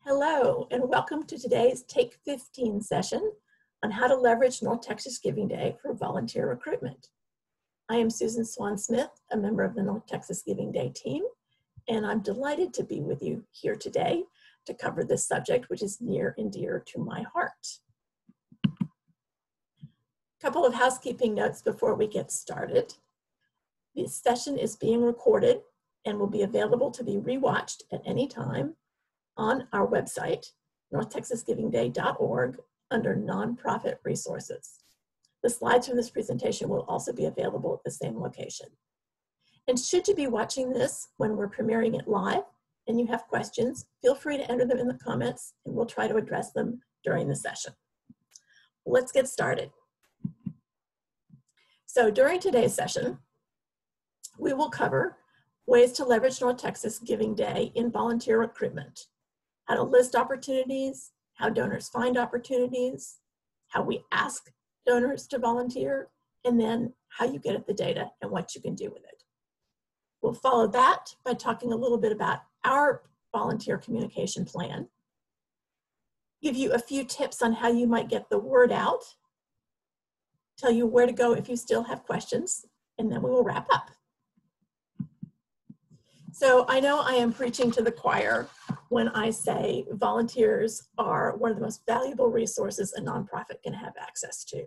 Hello, and welcome to today's Take 15 session on how to leverage North Texas Giving Day for volunteer recruitment. I am Susan Swan-Smith, a member of the North Texas Giving Day team, and I'm delighted to be with you here today to cover this subject, which is near and dear to my heart. A couple of housekeeping notes before we get started. This session is being recorded and will be available to be rewatched at any time on our website, northtexasgivingday.org, under nonprofit resources. The slides from this presentation will also be available at the same location. And should you be watching this when we're premiering it live and you have questions, feel free to enter them in the comments and we'll try to address them during the session. Let's get started. So during today's session, we will cover ways to leverage North Texas Giving Day in volunteer recruitment, how to list opportunities, how donors find opportunities, how we ask donors to volunteer, and then how you get at the data and what you can do with it. We'll follow that by talking a little bit about our volunteer communication plan, give you a few tips on how you might get the word out, tell you where to go if you still have questions, and then we will wrap up. So I know I am preaching to the choir when I say volunteers are one of the most valuable resources a nonprofit can have access to.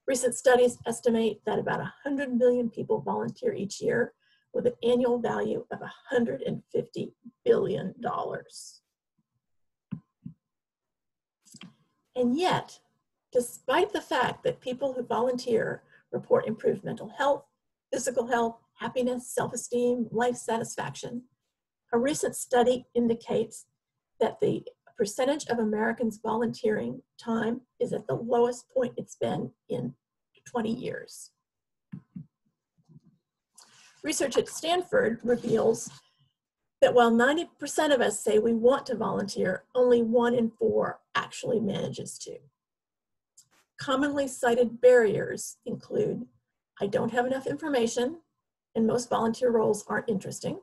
Recent studies estimate that about 100 million people volunteer each year with an annual value of $150 billion. And yet, despite the fact that people who volunteer report improved mental health, physical health, happiness, self-esteem, life satisfaction, a recent study indicates that the percentage of Americans volunteering time is at the lowest point it's been in 20 years. Research at Stanford reveals that while 90% of us say we want to volunteer, only 1 in 4 actually manages to. Commonly cited barriers include, I don't have enough information, and most volunteer roles aren't interesting.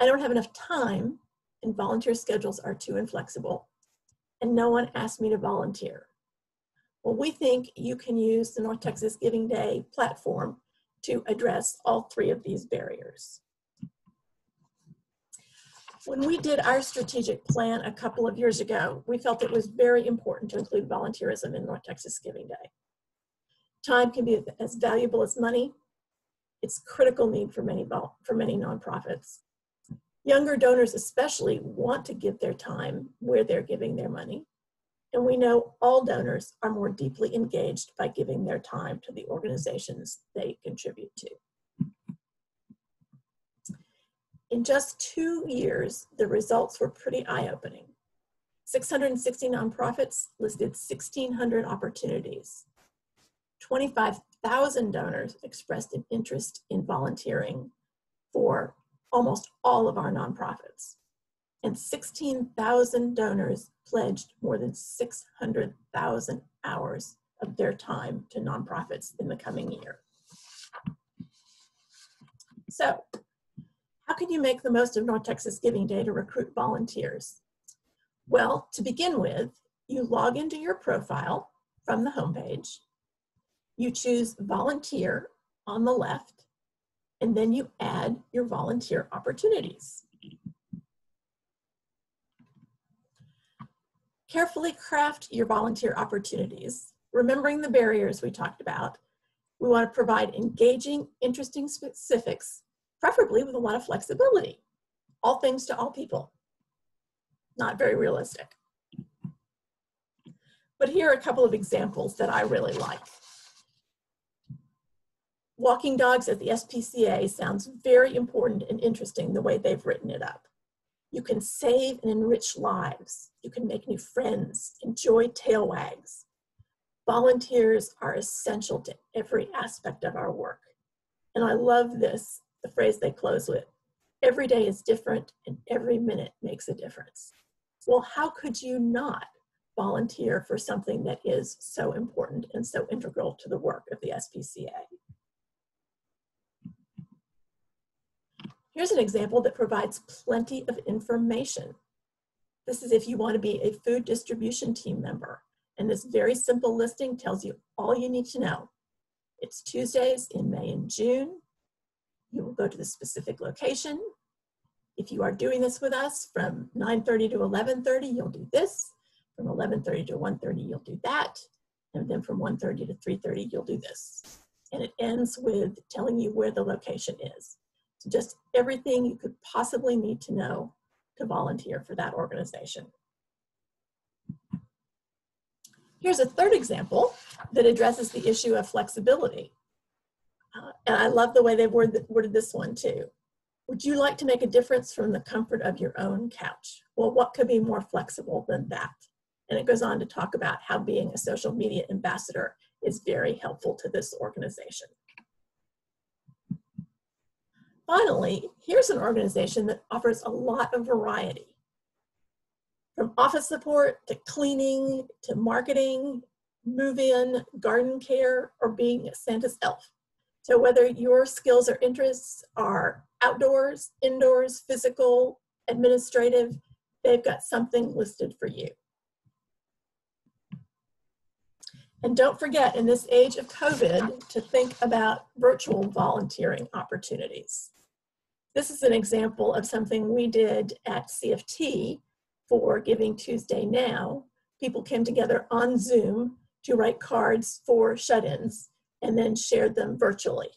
I don't have enough time, and volunteer schedules are too inflexible, and no one asked me to volunteer. Well, we think you can use the North Texas Giving Day platform to address all 3 of these barriers. When we did our strategic plan a couple of years ago, we felt it was very important to include volunteerism in North Texas Giving Day. Time can be as valuable as money. It's a critical need for many nonprofits. Younger donors especially want to give their time where they're giving their money. And we know all donors are more deeply engaged by giving their time to the organizations they contribute to. In just 2 years, the results were pretty eye-opening. 660 nonprofits listed 1,600 opportunities. 25,000 donors expressed an interest in volunteering for almost all of our nonprofits. And 16,000 donors pledged more than 600,000 hours of their time to nonprofits in the coming year. So, how can you make the most of North Texas Giving Day to recruit volunteers? Well, to begin with, you log into your profile from the homepage. You choose volunteer on the left, and then you add your volunteer opportunities. Carefully craft your volunteer opportunities, remembering the barriers we talked about. We want to provide engaging, interesting specifics, preferably with a lot of flexibility. All things to all people. Not very realistic. But here are a couple of examples that I really like. Walking dogs at the SPCA sounds very important and interesting the way they've written it up. You can save and enrich lives. You can make new friends, enjoy tail wags. Volunteers are essential to every aspect of our work. And I love this, the phrase they close with. Every day is different and every minute makes a difference. Well, how could you not volunteer for something that is so important and so integral to the work of the SPCA? Here's an example that provides plenty of information. This is if you want to be a food distribution team member. And this very simple listing tells you all you need to know. It's Tuesdays in May and June. You will go to the specific location. If you are doing this with us from 9:30 to 11:30, you'll do this. From 11:30 to 1:30, you'll do that. And then from 1:30 to 3:30, you'll do this. And it ends with telling you where the location is. So just everything you could possibly need to know to volunteer for that organization. Here's a third example that addresses the issue of flexibility. And I love the way they worded this one too. Would you like to make a difference from the comfort of your own couch? Well, what could be more flexible than that? And it goes on to talk about how being a social media ambassador is very helpful to this organization. Finally, here's an organization that offers a lot of variety. From office support to cleaning to marketing, move-in, garden care, or being Santa's elf. So whether your skills or interests are outdoors, indoors, physical, administrative, they've got something listed for you. And don't forget, in this age of COVID, to think about virtual volunteering opportunities. This is an example of something we did at CFT for Giving Tuesday Now. People came together on Zoom to write cards for shut-ins and then shared them virtually.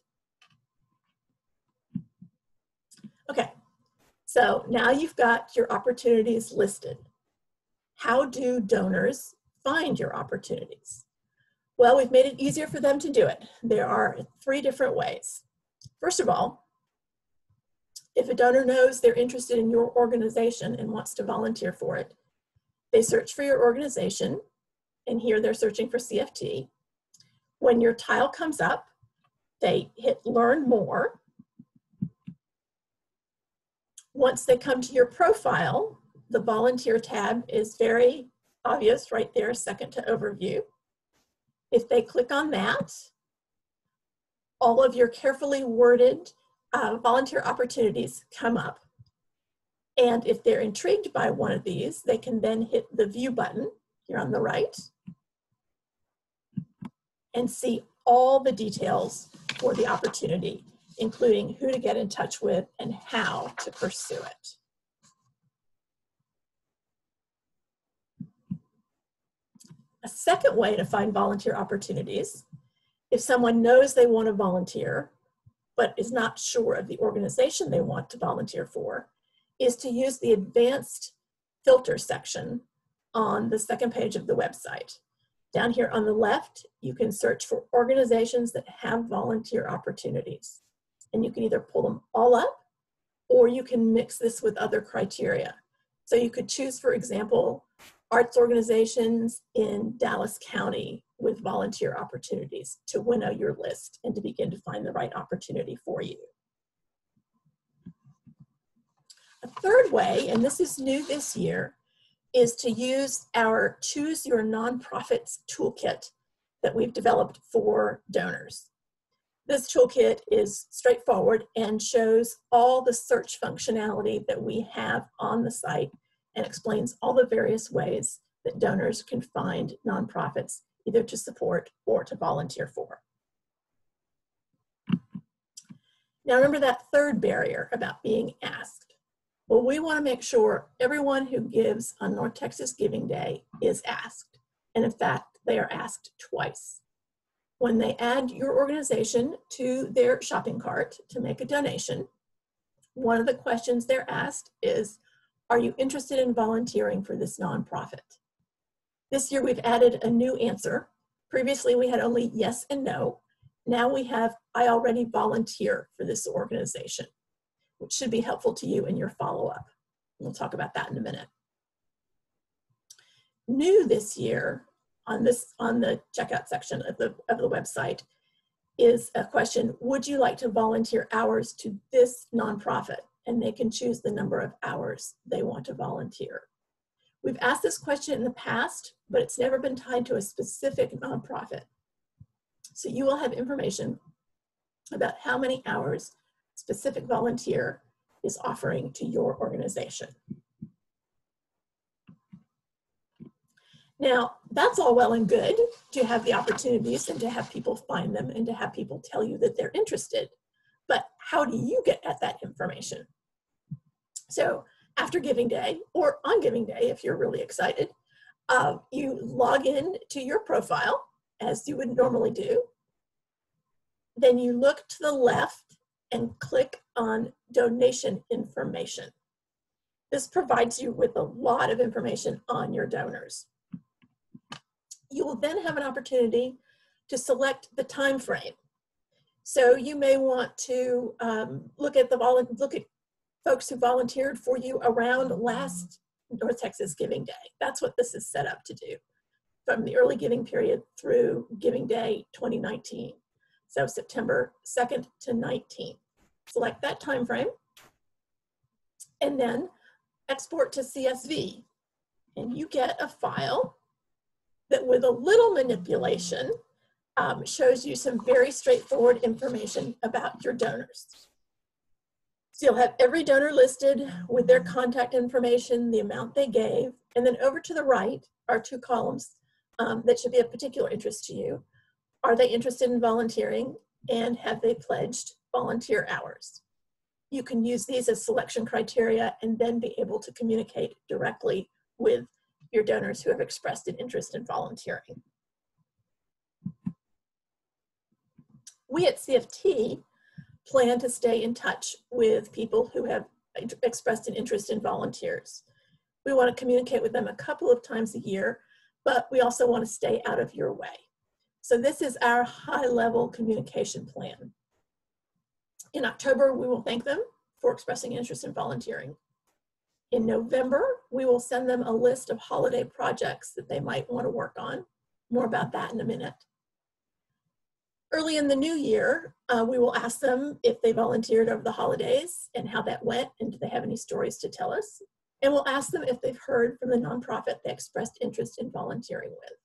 Okay, so now you've got your opportunities listed. How do donors find your opportunities? Well, we've made it easier for them to do it. There are 3 different ways. First of all, if a donor knows they're interested in your organization and wants to volunteer for it, they search for your organization, and here they're searching for CFT. When your tile comes up, they hit Learn More. Once they come to your profile, the volunteer tab is very obvious right there, second to overview. If they click on that, all of your carefully worded volunteer opportunities come up. And if they're intrigued by one of these, they can then hit the View button here on the right and see all the details for the opportunity, including who to get in touch with and how to pursue it. A second way to find volunteer opportunities, if someone knows they want to volunteer, but is not sure of the organization they want to volunteer for, is to use the advanced filter section on the second page of the website. Down here on the left, you can search for organizations that have volunteer opportunities. And you can either pull them all up, or you can mix this with other criteria. So you could choose, for example, arts organizations in Dallas County with volunteer opportunities to winnow your list and to begin to find the right opportunity for you. A third way, and this is new this year, is to use our Choose Your Nonprofits toolkit that we've developed for donors. This toolkit is straightforward and shows all the search functionality that we have on the site and explains all the various ways that donors can find nonprofits either to support or to volunteer for. Now remember that third barrier about being asked. Well, we want to make sure everyone who gives on North Texas Giving Day is asked. And in fact, they are asked twice. When they add your organization to their shopping cart to make a donation, one of the questions they're asked is, are you interested in volunteering for this nonprofit? This year we've added a new answer. Previously we had only yes and no. Now we have, I already volunteer for this organization, which should be helpful to you in your follow-up. We'll talk about that in a minute. New this year on the checkout section of the website is a question, would you like to volunteer hours to this nonprofit? And they can choose the number of hours they want to volunteer. We've asked this question in the past, but it's never been tied to a specific nonprofit. So you will have information about how many hours specific volunteer is offering to your organization. Now, that's all well and good to have the opportunities and to have people find them and to have people tell you that they're interested. But how do you get at that information? So after Giving Day, or on Giving Day, if you're really excited, you log in to your profile as you would normally do. Then you look to the left and click on donation information. This provides you with a lot of information on your donors. You will then have an opportunity to select the time frame. So you may want to look at folks who volunteered for you around last North Texas Giving Day. That's what this is set up to do, from the early giving period through Giving Day 2019. So September 2nd to 19th. Select that time frame and then export to CSV. And you get a file that, with a little manipulation, shows you some very straightforward information about your donors. So you'll have every donor listed with their contact information, the amount they gave, and then over to the right are two columns that should be of particular interest to you. Are they interested in volunteering, and have they pledged volunteer hours? You can use these as selection criteria and then be able to communicate directly with your donors who have expressed an interest in volunteering. We at CFT plan to stay in touch with people who have expressed an interest in volunteers. We want to communicate with them a couple of times a year, but we also want to stay out of your way. So this is our high-level communication plan. In October, we will thank them for expressing interest in volunteering. In November, we will send them a list of holiday projects that they might want to work on. More about that in a minute. Early in the new year, we will ask them if they volunteered over the holidays and how that went, and do they have any stories to tell us. And we'll ask them if they've heard from the nonprofit they expressed interest in volunteering with.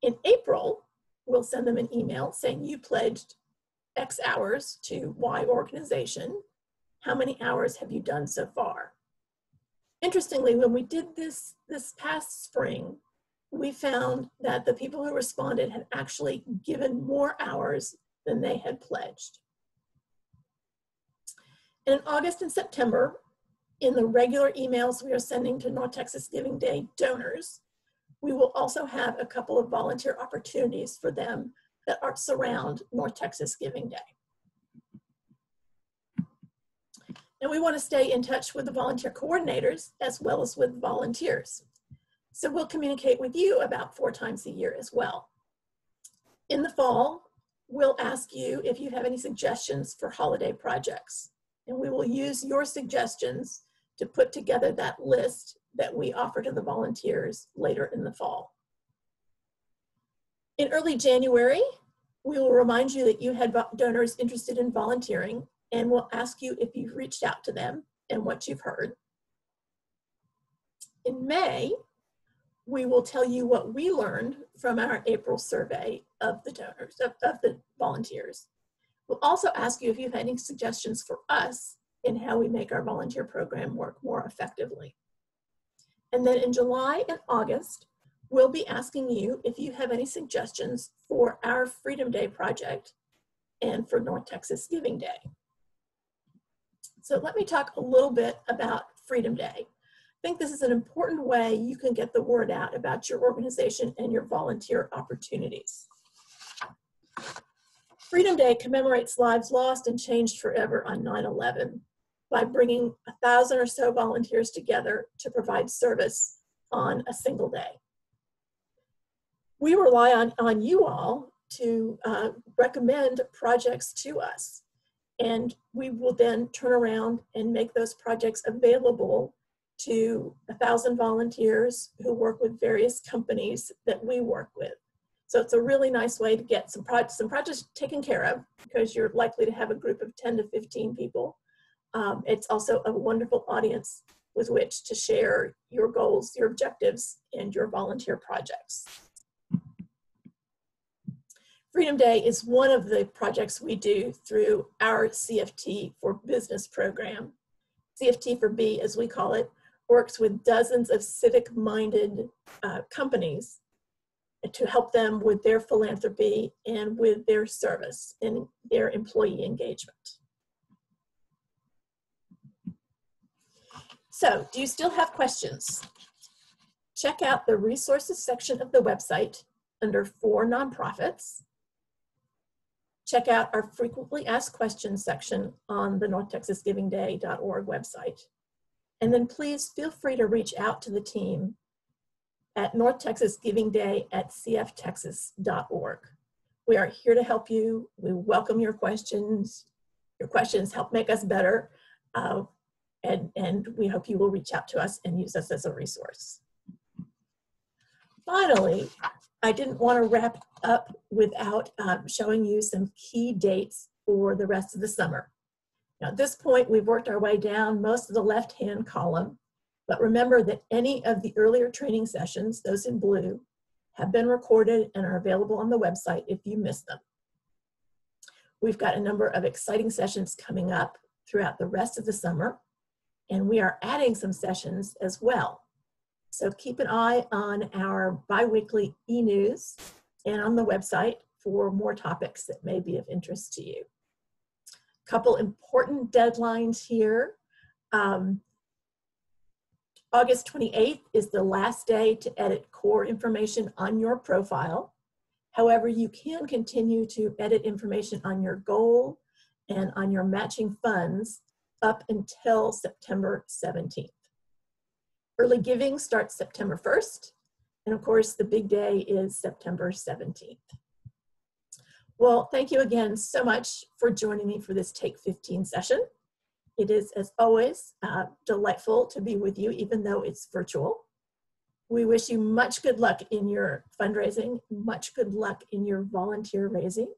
In April, we'll send them an email saying you pledged X hours to Y organization. How many hours have you done so far? Interestingly, when we did this past spring, we found that the people who responded had actually given more hours than they had pledged. And in August and September, in the regular emails we are sending to North Texas Giving Day donors, we will also have a couple of volunteer opportunities for them that surround North Texas Giving Day. And we want to stay in touch with the volunteer coordinators as well as with volunteers. So we'll communicate with you about 4 times a year as well. In the fall, we'll ask you if you have any suggestions for holiday projects. And we will use your suggestions to put together that list that we offer to the volunteers later in the fall. In early January, we will remind you that you had donors interested in volunteering, and we'll ask you if you've reached out to them and what you've heard. In May, we will tell you what we learned from our April survey of the donors, of the volunteers. We'll also ask you if you have any suggestions for us in how we make our volunteer program work more effectively. And then in July and August, we'll be asking you if you have any suggestions for our Freedom Day project and for North Texas Giving Day. So let me talk a little bit about Freedom Day. I think this is an important way you can get the word out about your organization and your volunteer opportunities. Freedom Day commemorates lives lost and changed forever on 9/11 by bringing 1,000 or so volunteers together to provide service on a single day. We rely on you all to recommend projects to us, and we will then turn around and make those projects available to 1,000 volunteers who work with various companies that we work with. So it's a really nice way to get some projects taken care of, because you're likely to have a group of 10 to 15 people. It's also a wonderful audience with which to share your goals, your objectives, and your volunteer projects. Freedom Day is one of the projects we do through our CFT for Business program. CFT for B, as we call it, works with dozens of civic-minded companies to help them with their philanthropy and with their service and their employee engagement. So, do you still have questions? Check out the resources section of the website under For Nonprofits. Check out our frequently asked questions section on the NorthTexasGivingDay.org website. And then please feel free to reach out to the team at NorthTexasGivingDay@cftexas.org. We are here to help you. We welcome your questions. Your questions help make us better. And we hope you will reach out to us and use us as a resource. Finally, I didn't want to wrap up without showing you some key dates for the rest of the summer. Now, at this point, we've worked our way down most of the left-hand column, but remember that any of the earlier training sessions, those in blue, have been recorded and are available on the website if you missed them. We've got a number of exciting sessions coming up throughout the rest of the summer, and we are adding some sessions as well. So keep an eye on our bi-weekly e-news and on the website for more topics that may be of interest to you. Couple important deadlines here. August 28th is the last day to edit core information on your profile. However, you can continue to edit information on your goal and on your matching funds up until September 17th. Early giving starts September 1st, and of course the big day is September 17th. Well, thank you again so much for joining me for this Take 15 session. It is, as always, delightful to be with you, even though it's virtual. We wish you much good luck in your fundraising, much good luck in your volunteer raising,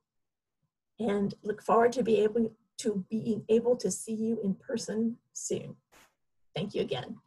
and look forward to being able to see you in person soon. Thank you again.